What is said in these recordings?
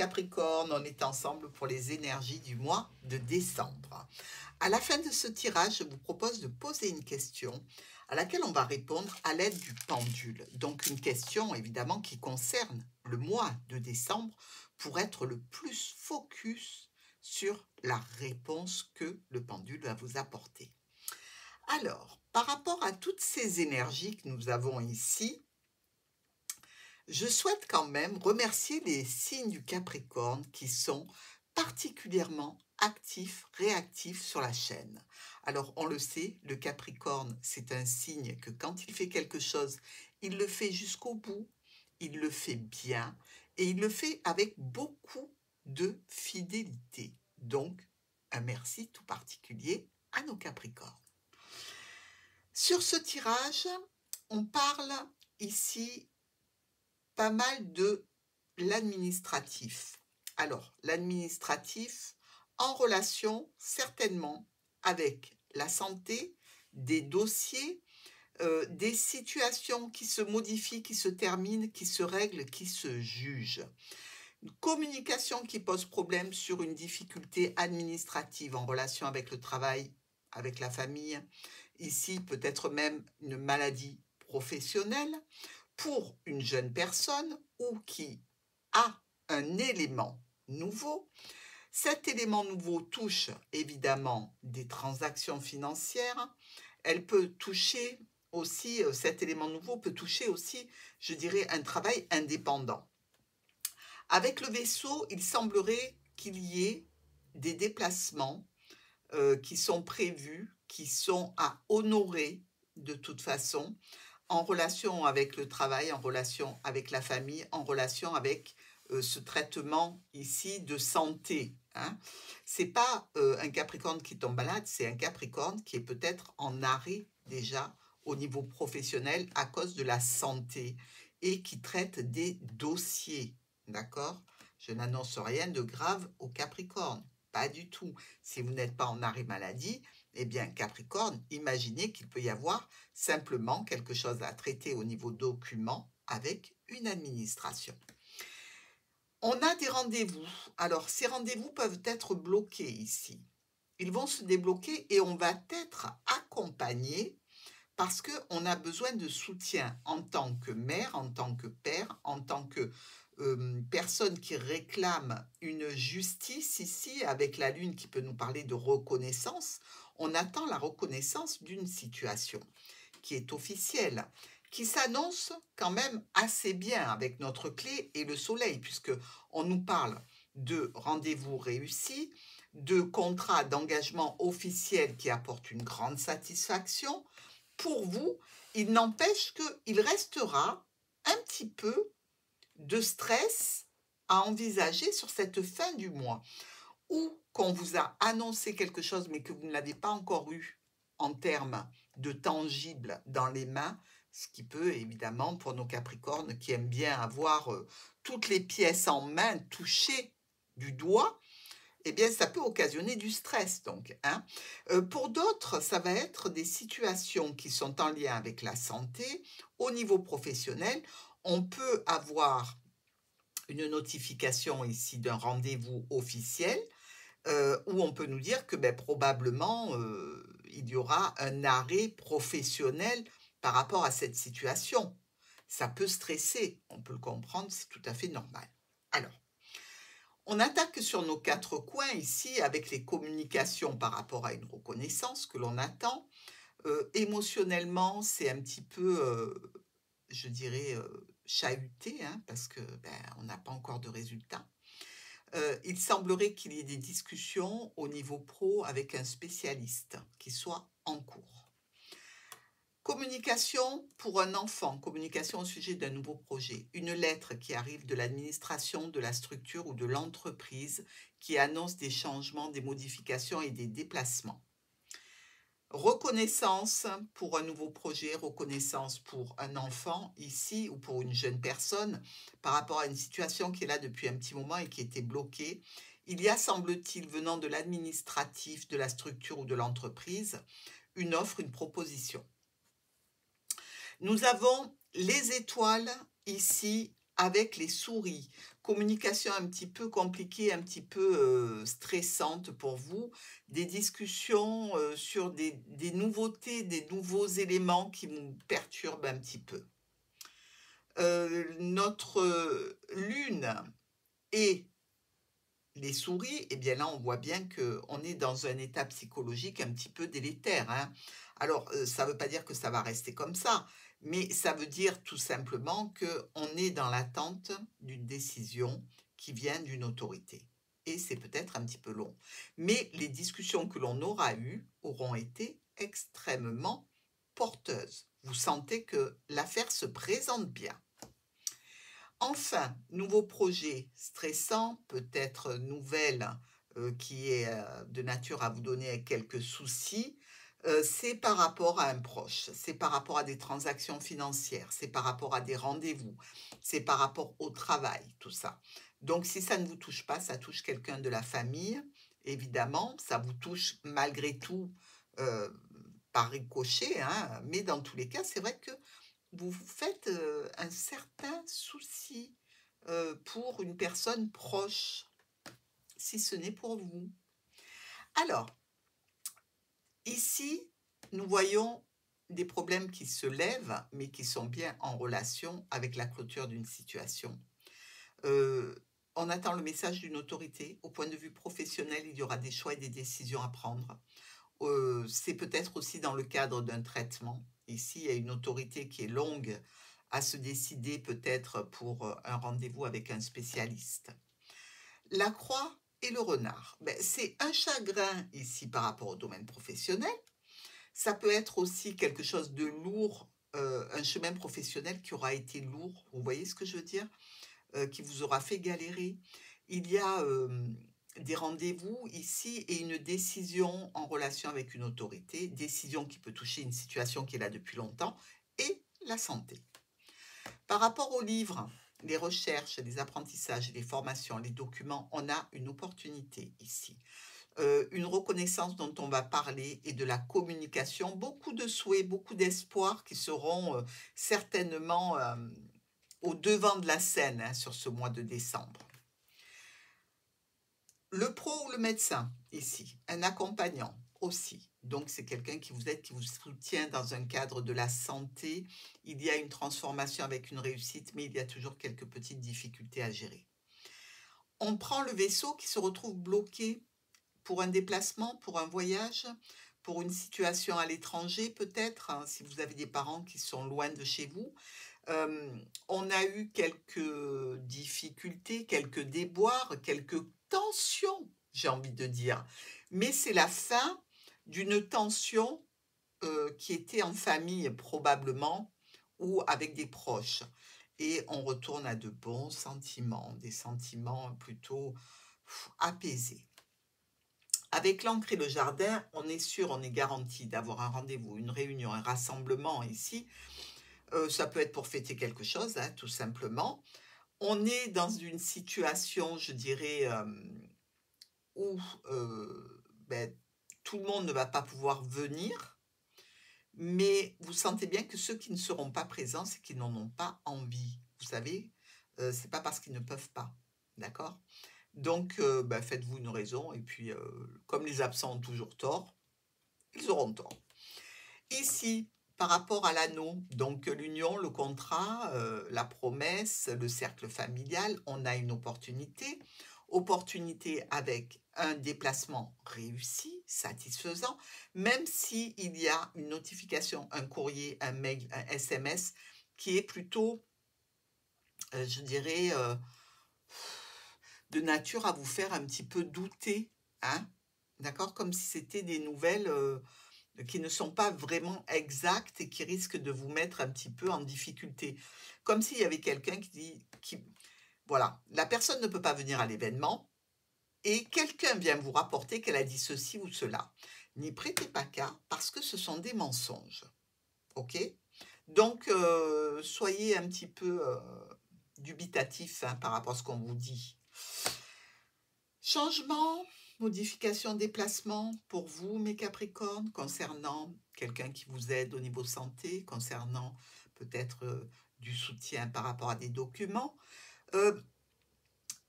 Capricorne, on est ensemble pour les énergies du mois de décembre. À la fin de ce tirage, je vous propose de poser une question à laquelle on va répondre à l'aide du pendule. Donc une question évidemment qui concerne le mois de décembre pour être le plus focus sur la réponse que le pendule va vous apporter. Alors, par rapport à toutes ces énergies que nous avons ici, je souhaite quand même remercier les signes du Capricorne qui sont particulièrement actifs, réactifs sur la chaîne. Alors, on le sait, le Capricorne, c'est un signe que quand il fait quelque chose, il le fait jusqu'au bout, il le fait bien et il le fait avec beaucoup de fidélité. Donc, un merci tout particulier à nos Capricornes. Sur ce tirage, on parle ici pas mal de l'administratif. Alors, l'administratif en relation certainement avec la santé, des dossiers, des situations qui se modifient, qui se terminent, qui se règlent, qui se jugent. Une communication qui pose problème sur une difficulté administrative en relation avec le travail, avec la famille. Ici, peut-être même une maladie professionnelle pour une jeune personne ou qui a un élément nouveau. Cet élément nouveau touche évidemment des transactions financières. Elle peut toucher aussi, cet élément nouveau peut toucher aussi, je dirais, un travail indépendant. Avec le Verseau, il semblerait qu'il y ait des déplacements qui sont prévus, qui sont à honorer de toute façon, en relation avec le travail, en relation avec la famille, en relation avec ce traitement ici de santé. Hein. Ce n'est pas un Capricorne qui tombe malade, c'est un Capricorne qui est peut-être en arrêt déjà au niveau professionnel à cause de la santé et qui traite des dossiers. D'accord? Je n'annonce rien de grave au Capricorne. Pas du tout. Si vous n'êtes pas en arrêt maladie, eh bien, Capricorne, imaginez qu'il peut y avoir simplement quelque chose à traiter au niveau document avec une administration. On a des rendez-vous. Alors, ces rendez-vous peuvent être bloqués ici. Ils vont se débloquer et on va être accompagné parce qu'on a besoin de soutien en tant que mère, en tant que père, en tant que personne qui réclame une justice ici, avec la lune qui peut nous parler de reconnaissance. On attend la reconnaissance d'une situation qui est officielle, qui s'annonce quand même assez bien avec notre clé et le soleil, puisque on nous parle de rendez-vous réussis, de contrats d'engagement officiels qui apportent une grande satisfaction. Pour vous, il n'empêche qu'il restera un petit peu de stress à envisager sur cette fin du mois, ou qu'on vous a annoncé quelque chose mais que vous ne l'avez pas encore eu en termes de tangible dans les mains, ce qui peut évidemment pour nos Capricornes qui aiment bien avoir toutes les pièces en main touchées du doigt, eh bien, ça peut occasionner du stress, donc. Hein. Pour d'autres, ça va être des situations qui sont en lien avec la santé. Au niveau professionnel, on peut avoir une notification ici d'un rendez-vous officiel où on peut nous dire que probablement, il y aura un arrêt professionnel par rapport à cette situation. Ça peut stresser, on peut le comprendre, c'est tout à fait normal. Alors, on attaque sur nos 4 coins ici avec les communications par rapport à une reconnaissance que l'on attend. Émotionnellement, c'est un petit peu, je dirais, chahuté, hein, parce que on n'a pas encore de résultat. Il semblerait qu'il y ait des discussions au niveau pro avec un spécialiste qui soit en cours. Communication pour un enfant, communication au sujet d'un nouveau projet. Une lettre qui arrive de l'administration, de la structure ou de l'entreprise qui annonce des changements, des modifications et des déplacements. Reconnaissance pour un nouveau projet, reconnaissance pour un enfant ici ou pour une jeune personne par rapport à une situation qui est là depuis un petit moment et qui était bloquée. Il y a, semble-t-il, venant de l'administratif, de la structure ou de l'entreprise, une offre, une proposition. Nous avons les étoiles ici avec les souris. Communication un petit peu compliquée, un petit peu stressante pour vous. Des discussions sur des nouveautés, des nouveaux éléments qui vous perturbent un petit peu. Notre lune et les souris, eh bien là, on voit bien qu'on est dans un état psychologique un petit peu délétère, hein. Alors, ça ne veut pas dire que ça va rester comme ça, mais ça veut dire tout simplement qu'on est dans l'attente d'une décision qui vient d'une autorité. Et c'est peut-être un petit peu long. Mais les discussions que l'on aura eues auront été extrêmement porteuses. Vous sentez que l'affaire se présente bien. Enfin, nouveau projet stressant, peut-être nouvelle qui est de nature à vous donner quelques soucis, c'est par rapport à un proche, c'est par rapport à des transactions financières, c'est par rapport à des rendez-vous, c'est par rapport au travail, tout ça. Donc, si ça ne vous touche pas, ça touche quelqu'un de la famille, évidemment, ça vous touche malgré tout euh, par ricochet, hein, mais dans tous les cas, c'est vrai que vous vous faites, un certain souci, pour une personne proche, si ce n'est pour vous. Alors, ici, nous voyons des problèmes qui se lèvent, mais qui sont bien en relation avec la clôture d'une situation. Heu, on attend le message d'une autorité. Au point de vue professionnel, il y aura des choix et des décisions à prendre. C'est peut-être aussi dans le cadre d'un traitement. Ici, il y a une autorité qui est longue à se décider peut-être pour un rendez-vous avec un spécialiste. La croix et le renard, ben, c'est un chagrin ici par rapport au domaine professionnel. Ça peut être aussi quelque chose de lourd, un chemin professionnel qui aura été lourd. Vous voyez ce que je veux dire? Qui vous aura fait galérer. Il y a des rendez-vous ici et une décision en relation avec une autorité, décision qui peut toucher une situation qui est là depuis longtemps, et la santé. Par rapport aux livres, les recherches, les apprentissages, les formations, les documents, on a une opportunité ici. Une reconnaissance dont on va parler et de la communication, beaucoup de souhaits, beaucoup d'espoirs qui seront certainement au devant de la scène hein, sur ce mois de décembre. Le pro ou le médecin, ici, un accompagnant aussi. Donc, c'est quelqu'un qui vous aide, qui vous soutient dans un cadre de la santé. Il y a une transformation avec une réussite, mais il y a toujours quelques petites difficultés à gérer. On prend le vaisseau qui se retrouve bloqué pour un déplacement, pour un voyage, pour une situation à l'étranger peut-être, hein, si vous avez des parents qui sont loin de chez vous. On a eu quelques difficultés, quelques déboires, quelques tensions, j'ai envie de dire. Mais c'est la fin d'une tension qui était en famille probablement ou avec des proches. Et on retourne à de bons sentiments, des sentiments plutôt apaisés. Avec l'encre et le jardin, on est sûr, on est garanti d'avoir un rendez-vous, une réunion, un rassemblement ici. Ça peut être pour fêter quelque chose, hein, tout simplement. On est dans une situation, je dirais, où ben, tout le monde ne va pas pouvoir venir, mais vous sentez bien que ceux qui ne seront pas présents, c'est qu'ils n'en ont pas envie. Vous savez, c'est pas parce qu'ils ne peuvent pas, d'accord? Donc, ben, faites-vous une raison, et puis, comme les absents ont toujours tort, ils auront tort. Ici, par rapport à l'anneau, donc l'union, le contrat, la promesse, le cercle familial, on a une opportunité. Opportunité avec un déplacement réussi, satisfaisant, même s'il y a une notification, un courrier, un mail, un SMS qui est plutôt, je dirais, de nature à vous faire un petit peu douter, hein, d'accord? Comme si c'était des nouvelles qui ne sont pas vraiment exactes et qui risquent de vous mettre un petit peu en difficulté. Comme s'il y avait quelqu'un qui dit, voilà, la personne ne peut pas venir à l'événement et quelqu'un vient vous rapporter qu'elle a dit ceci ou cela. N'y prêtez pas cas parce que ce sont des mensonges. OK? Donc, soyez un petit peu dubitatif hein, par rapport à ce qu'on vous dit. Changement, modification, déplacement pour vous, mes Capricornes, concernant quelqu'un qui vous aide au niveau santé, concernant peut-être du soutien par rapport à des documents. Euh,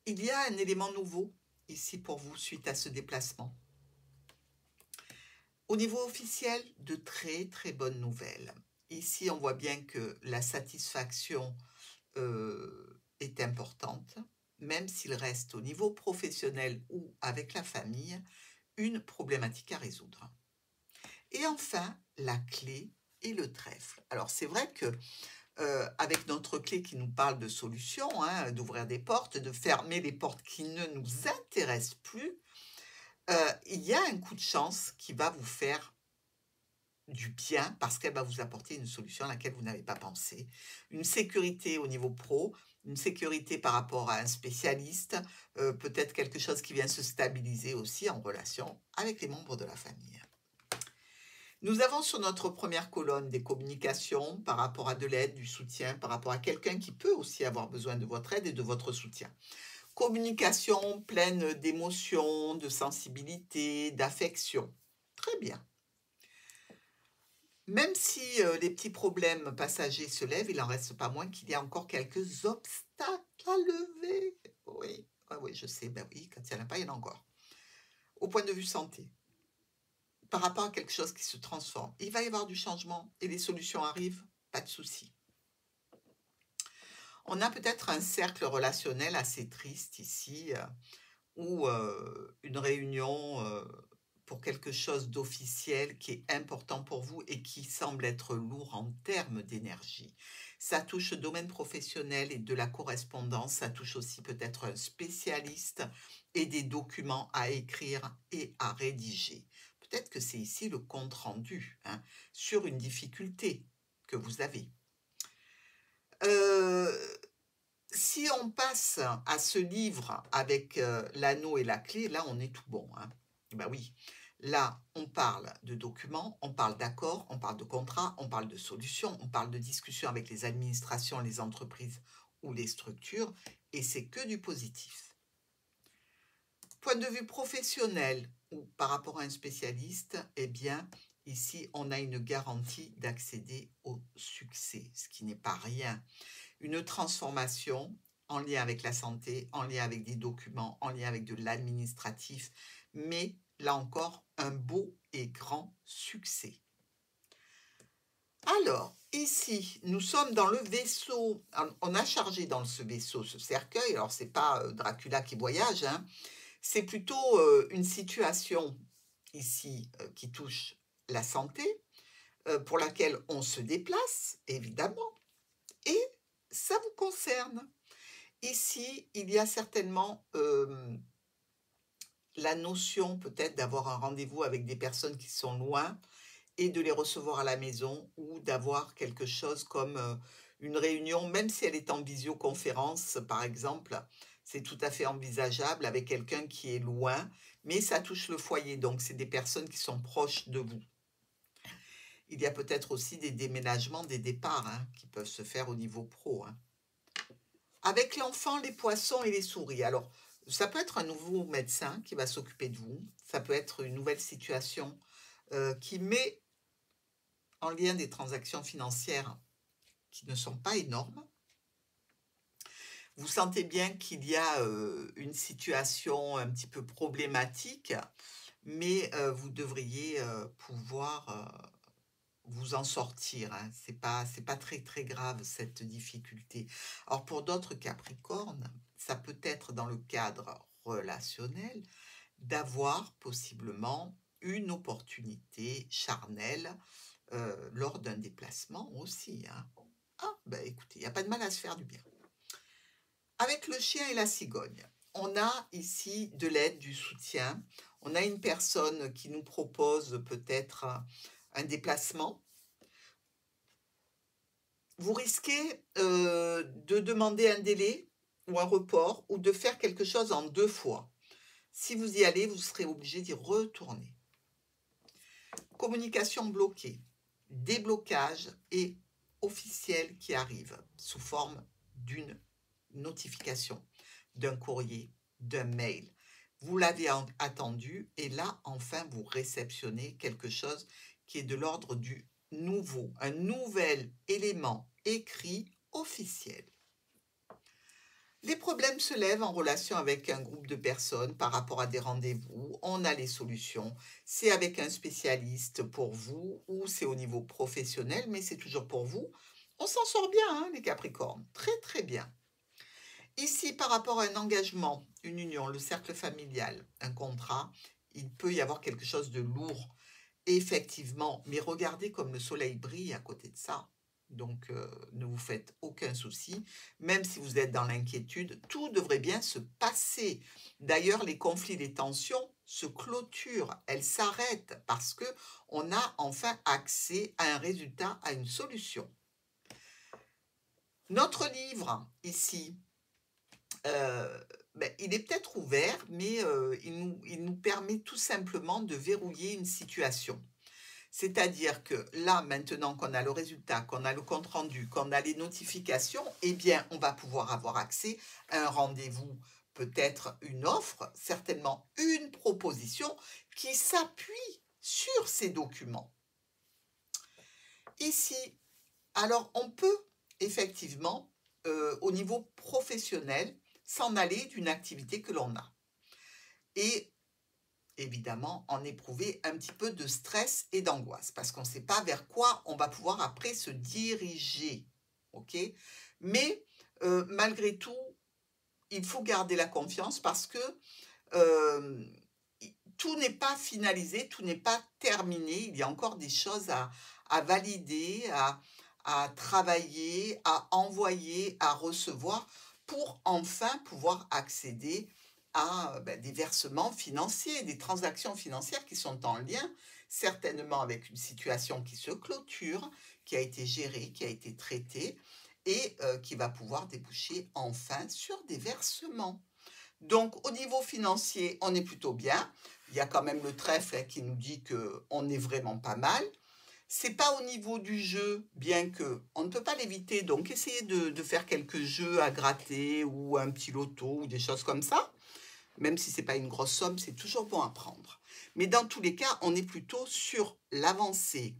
il y a un élément nouveau ici pour vous suite à ce déplacement. Au niveau officiel, de très très bonnes nouvelles. Ici, on voit bien que la satisfaction est importante, même s'il reste au niveau professionnel ou avec la famille, une problématique à résoudre. Et enfin, la clé et le trèfle. Alors c'est vrai que avec notre clé qui nous parle de solutions, hein, d'ouvrir des portes, de fermer les portes qui ne nous intéressent plus, il y a un coup de chance qui va vous faire du bien parce qu'elle va vous apporter une solution à laquelle vous n'avez pas pensé. Une sécurité au niveau pro, une sécurité par rapport à un spécialiste, peut-être quelque chose qui vient se stabiliser aussi en relation avec les membres de la famille. Nous avons sur notre première colonne des communications par rapport à de l'aide, du soutien, par rapport à quelqu'un qui peut aussi avoir besoin de votre aide et de votre soutien. Communication pleine d'émotions, de sensibilité, d'affection. Très bien. Même si les petits problèmes passagers se lèvent, il n'en reste pas moins qu'il y a encore quelques obstacles à lever. Oui, oui, je sais, ben oui, quand il n'y en a pas, il y en a encore. Au point de vue santé, par rapport à quelque chose qui se transforme, il va y avoir du changement et les solutions arrivent, pas de souci. On a peut-être un cercle relationnel assez triste ici, ou une réunion pour quelque chose d'officiel qui est important pour vous et qui semble être lourd en termes d'énergie. Ça touche le domaine professionnel et de la correspondance, ça touche aussi peut-être un spécialiste et des documents à écrire et à rédiger. Peut-être que c'est ici le compte-rendu hein, sur une difficulté que vous avez. Si on passe à ce livre avec l'anneau et la clé, là on est tout bon. Hein. Ben oui, là on parle de documents, on parle d'accords, on parle de contrats, on parle de solutions, on parle de discussions avec les administrations, les entreprises ou les structures, et c'est que du positif. Point de vue professionnel ou par rapport à un spécialiste, eh bien ici on a une garantie d'accéder au succès, ce qui n'est pas rien. Une transformation en lien avec la santé, en lien avec des documents, en lien avec de l'administratif, mais là encore, un beau et grand succès. Alors, ici, nous sommes dans le vaisseau. On a chargé dans ce vaisseau ce cercueil. Alors, ce n'est pas Dracula qui voyage, hein. C'est plutôt une situation ici qui touche la santé, pour laquelle on se déplace, évidemment, et ça vous concerne. Ici, il y a certainement la notion peut-être d'avoir un rendez-vous avec des personnes qui sont loin et de les recevoir à la maison ou d'avoir quelque chose comme une réunion, même si elle est en visioconférence, par exemple, c'est tout à fait envisageable avec quelqu'un qui est loin, mais ça touche le foyer, donc c'est des personnes qui sont proches de vous. Il y a peut-être aussi des déménagements, des départs hein, qui peuvent se faire au niveau pro. Hein. Avec l'enfant, les poissons et les souris. Alors, ça peut être un nouveau médecin qui va s'occuper de vous. Ça peut être une nouvelle situation qui met en lien des transactions financières qui ne sont pas énormes. Vous sentez bien qu'il y a une situation un petit peu problématique, mais vous devriez pouvoir vous en sortir. Hein. C'est pas très très grave cette difficulté. Alors pour d'autres Capricornes, ça peut être dans le cadre relationnel d'avoir possiblement une opportunité charnelle lors d'un déplacement aussi. Hein. Ah, ben écoutez, il n'y a pas de mal à se faire du bien. Avec le chien et la cigogne, on a ici de l'aide, du soutien. On a une personne qui nous propose peut-être un déplacement. Vous risquez de demander un délai ou un report ou de faire quelque chose en 2 fois. Si vous y allez, vous serez obligé d'y retourner. Communication bloquée, déblocage et officiel qui arrive sous forme d'une notification, d'un courrier, d'un mail. Vous l'avez attendu et là, enfin, vous réceptionnez quelque chose qui est de l'ordre du nouveau, un nouvel élément écrit officiel. Les problèmes se lèvent en relation avec un groupe de personnes par rapport à des rendez-vous. On a les solutions. C'est avec un spécialiste pour vous ou c'est au niveau professionnel, mais c'est toujours pour vous. On s'en sort bien, hein, les Capricornes. Très, très bien. Ici, par rapport à un engagement, une union, le cercle familial, un contrat, il peut y avoir quelque chose de lourd, effectivement. Mais regardez comme le soleil brille à côté de ça. Donc, ne vous faites aucun souci. Même si vous êtes dans l'inquiétude, tout devrait bien se passer. D'ailleurs, les conflits, les tensions se clôturent, elles s'arrêtent parce que on a enfin accès à un résultat, à une solution. Notre livre, ici, il est peut-être ouvert, mais il nous permet tout simplement de verrouiller une situation. C'est-à-dire que là, maintenant qu'on a le résultat, qu'on a le compte-rendu, qu'on a les notifications, eh bien, on va pouvoir avoir accès à un rendez-vous, peut-être une offre, certainement une proposition qui s'appuie sur ces documents. Ici, alors on peut effectivement, au niveau professionnel, s'en aller d'une activité que l'on a. Et évidemment, en éprouver un petit peu de stress et d'angoisse, parce qu'on ne sait pas vers quoi on va pouvoir après se diriger. Ok? Mais malgré tout, il faut garder la confiance parce que euh, tout n'est pas finalisé, tout n'est pas terminé. Il y a encore des choses à valider, à travailler, à envoyer, à recevoir pour enfin pouvoir accéder à des versements financiers, des transactions financières qui sont en lien certainement avec une situation qui se clôture, qui a été gérée, qui a été traitée et qui va pouvoir déboucher enfin sur des versements. Donc, au niveau financier, on est plutôt bien. Il y a quand même le trèfle qui nous dit qu'on est vraiment pas mal. C'est pas au niveau du jeu, bien que on ne peut pas l'éviter. Donc, essayez de faire quelques jeux à gratter ou un petit loto ou des choses comme ça. Même si ce n'est pas une grosse somme, c'est toujours bon à prendre. Mais dans tous les cas, on est plutôt sur l'avancée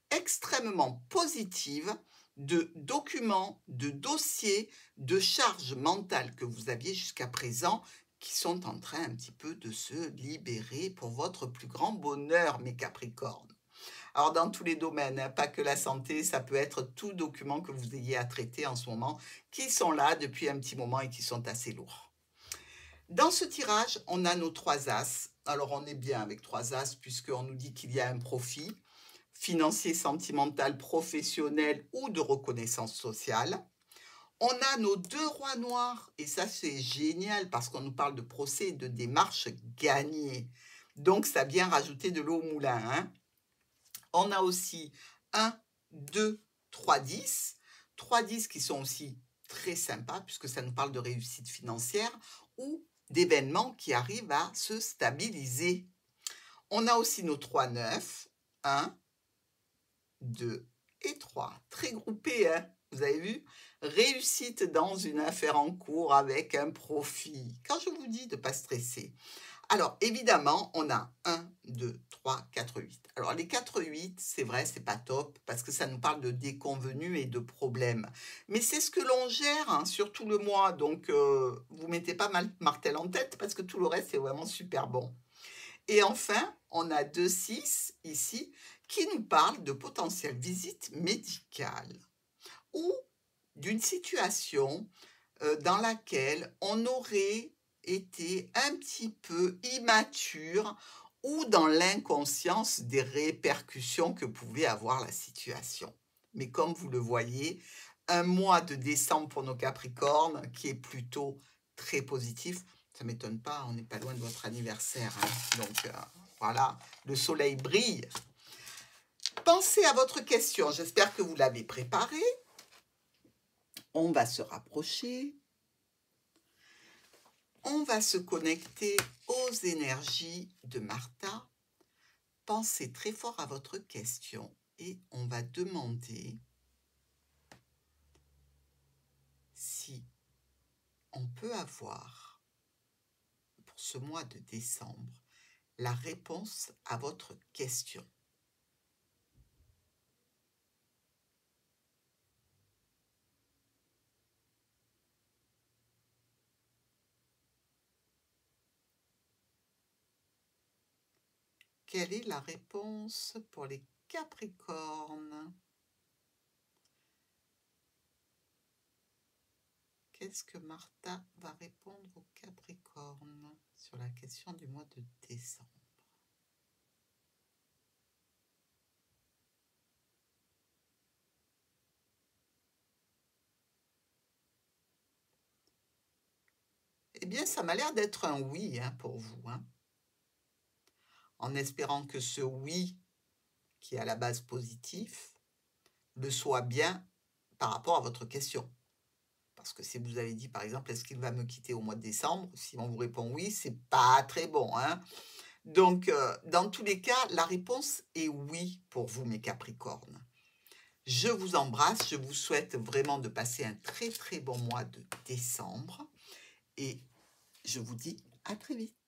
extrêmement positive de documents, de dossiers, de charges mentales que vous aviez jusqu'à présent qui sont en train un petit peu de se libérer pour votre plus grand bonheur, mes Capricornes. Alors, dans tous les domaines, hein, pas que la santé, ça peut être tout document que vous ayez à traiter en ce moment, qui sont là depuis un petit moment et qui sont assez lourds. Dans ce tirage, on a nos 3 as. Alors, on est bien avec 3 as puisqu'on nous dit qu'il y a un profit financier, sentimental, professionnel ou de reconnaissance sociale. On a nos 2 rois noirs et ça, c'est génial parce qu'on nous parle de procès et de démarches gagnées. Donc, ça vient rajouter de l'eau au moulin, hein. On a aussi 1, 2, 3, 10. 3 10 qui sont aussi très sympas puisque ça nous parle de réussite financière ou d'événements qui arrivent à se stabiliser. On a aussi nos 3 9, 1, 2 et 3. Très groupés, hein, vous avez vu? Réussite dans une affaire en cours avec un profit. Quand je vous dis de ne pas stresser. Alors, évidemment, on a 1, 2, 3, 4, 8. Alors, les 4, 8, c'est vrai, c'est pas top parce que ça nous parle de déconvenus et de problèmes. Mais c'est ce que l'on gère hein, sur tout le mois. Donc, vous mettez pas martel en tête parce que tout le reste, c'est vraiment super bon. Et enfin, on a 2, 6 ici qui nous parle de potentielle visite médicale ou d'une situation dans laquelle on aurait été un petit peu immature ou dans l'inconscience des répercussions que pouvait avoir la situation. Mais comme vous le voyez, un mois de décembre pour nos Capricornes qui est plutôt très positif. Ça ne m'étonne pas, on n'est pas loin de votre anniversaire. Hein. Donc voilà, le soleil brille. Pensez à votre question, j'espère que vous l'avez préparée. On va se rapprocher. On va se connecter aux énergies de Martha. Pensez très fort à votre question et on va demander si on peut avoir, pour ce mois de décembre, la réponse à votre question. quelle est la réponse pour les Capricornes? Qu'est-ce que Martha va répondre aux Capricornes sur la question du mois de décembre? Eh bien, ça m'a l'air d'être un oui pour vous. En espérant que ce oui, qui est à la base positif, le soit bien par rapport à votre question. Parce que si vous avez dit, par exemple, est-ce qu'il va me quitter au mois de décembre? Si on vous répond oui, c'est pas très bon. Donc, dans tous les cas, la réponse est oui pour vous, mes Capricornes. Je vous embrasse, je vous souhaite vraiment de passer un très très bon mois de décembre et je vous dis à très vite.